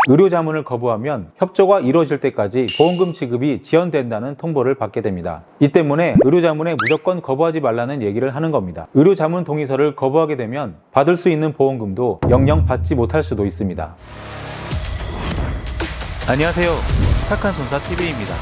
의료 자문을 거부하면 협조가 이루어질 때까지 보험금 지급이 지연된다는 통보를 받게 됩니다. 이 때문에 의료 자문에 무조건 거부하지 말라는 얘기를 하는 겁니다. 의료 자문 동의서를 거부하게 되면 받을 수 있는 보험금도 영영 받지 못할 수도 있습니다. 안녕하세요. 착한 손사 TV입니다.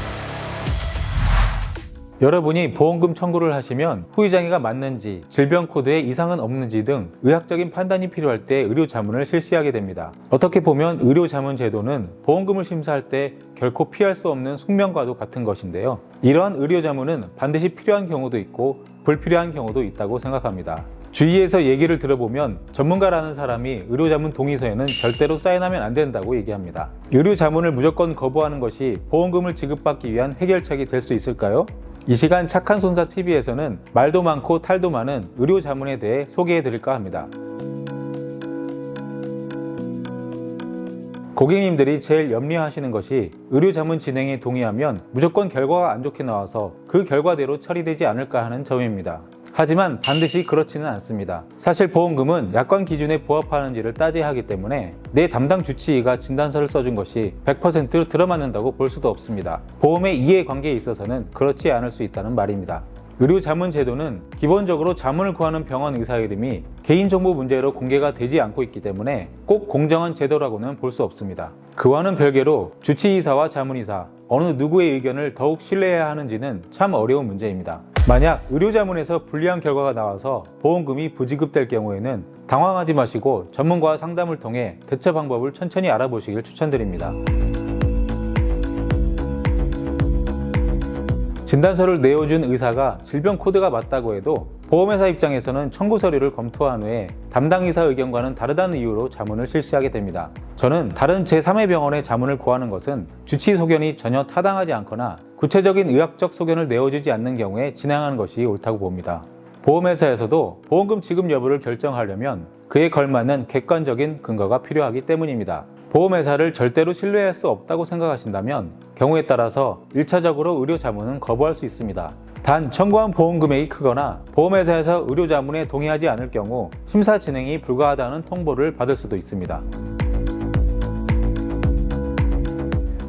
여러분이 보험금 청구를 하시면 후유장애가 맞는지, 질병 코드에 이상은 없는지 등 의학적인 판단이 필요할 때 의료 자문을 실시하게 됩니다. 어떻게 보면 의료 자문 제도는 보험금을 심사할 때 결코 피할 수 없는 숙명과도 같은 것인데요. 이러한 의료 자문은 반드시 필요한 경우도 있고 불필요한 경우도 있다고 생각합니다. 주위에서 얘기를 들어보면 전문가라는 사람이 의료 자문 동의서에는 절대로 사인하면 안 된다고 얘기합니다. 의료 자문을 무조건 거부하는 것이 보험금을 지급받기 위한 해결책이 될 수 있을까요? 이 시간 착한 손사 TV에서는 말도 많고 탈도 많은 의료 자문에 대해 소개해 드릴까 합니다. 고객님들이 제일 염려하시는 것이 의료 자문 진행에 동의하면 무조건 결과가 안 좋게 나와서 그 결과대로 처리되지 않을까 하는 점입니다. 하지만 반드시 그렇지는 않습니다. 사실 보험금은 약관 기준에 부합하는지를 따져야 하기 때문에 내 담당 주치의가 진단서를 써준 것이 100% 들어맞는다고 볼 수도 없습니다. 보험의 이해관계에 있어서는 그렇지 않을 수 있다는 말입니다. 의료 자문 제도는 기본적으로 자문을 구하는 병원 의사 이름이 개인정보 문제로 공개가 되지 않고 있기 때문에 꼭 공정한 제도라고는 볼 수 없습니다. 그와는 별개로 주치의사와 자문의사 어느 누구의 의견을 더욱 신뢰해야 하는지는 참 어려운 문제입니다. 만약 의료 자문에서 불리한 결과가 나와서 보험금이 부지급될 경우에는 당황하지 마시고 전문가와 상담을 통해 대처 방법을 천천히 알아보시길 추천드립니다. 진단서를 내어준 의사가 질병 코드가 맞다고 해도 보험회사 입장에서는 청구 서류를 검토한 후에 담당 의사 의견과는 다르다는 이유로 자문을 실시하게 됩니다. 저는 다른 제3의 병원의 자문을 구하는 것은 주치의 소견이 전혀 타당하지 않거나 구체적인 의학적 소견을 내어주지 않는 경우에 진행하는 것이 옳다고 봅니다. 보험회사에서도 보험금 지급 여부를 결정하려면 그에 걸맞는 객관적인 근거가 필요하기 때문입니다. 보험회사를 절대로 신뢰할 수 없다고 생각하신다면 경우에 따라서 1차적으로 의료 자문은 거부할 수 있습니다. 단 청구한 보험 금액이 크거나 보험회사에서 의료 자문에 동의하지 않을 경우 심사 진행이 불가하다는 통보를 받을 수도 있습니다.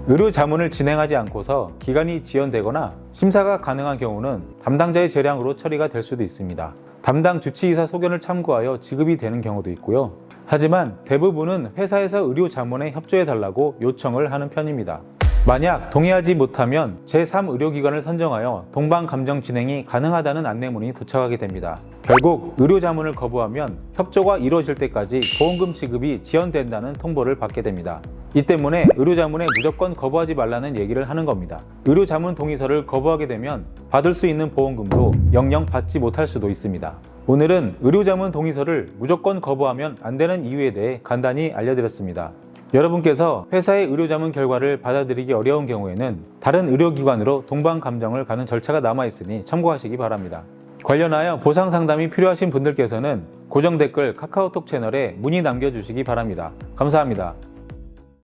의료 자문을 진행하지 않고서 기간이 지연되거나 심사가 가능한 경우는 담당자의 재량으로 처리가 될 수도 있습니다. 담당 주치의사 소견을 참고하여 지급이 되는 경우도 있고요. 하지만 대부분은 회사에서 의료 자문에 협조해달라고 요청을 하는 편입니다. 만약 동의하지 못하면 제3의료기관을 선정하여 동반감정 진행이 가능하다는 안내문이 도착하게 됩니다. 결국 의료 자문을 거부하면 협조가 이루어질 때까지 보험금 지급이 지연된다는 통보를 받게 됩니다. 이 때문에 의료 자문에 무조건 거부하지 말라는 얘기를 하는 겁니다. 의료 자문 동의서를 거부하게 되면 받을 수 있는 보험금도 영영 받지 못할 수도 있습니다. 오늘은 의료 자문 동의서를 무조건 거부하면 안 되는 이유에 대해 간단히 알려드렸습니다. 여러분께서 회사의 의료 자문 결과를 받아들이기 어려운 경우에는 다른 의료기관으로 동반감정을 가는 절차가 남아있으니 참고하시기 바랍니다. 관련하여 보상 상담이 필요하신 분들께서는 고정 댓글 카카오톡 채널에 문의 남겨주시기 바랍니다. 감사합니다.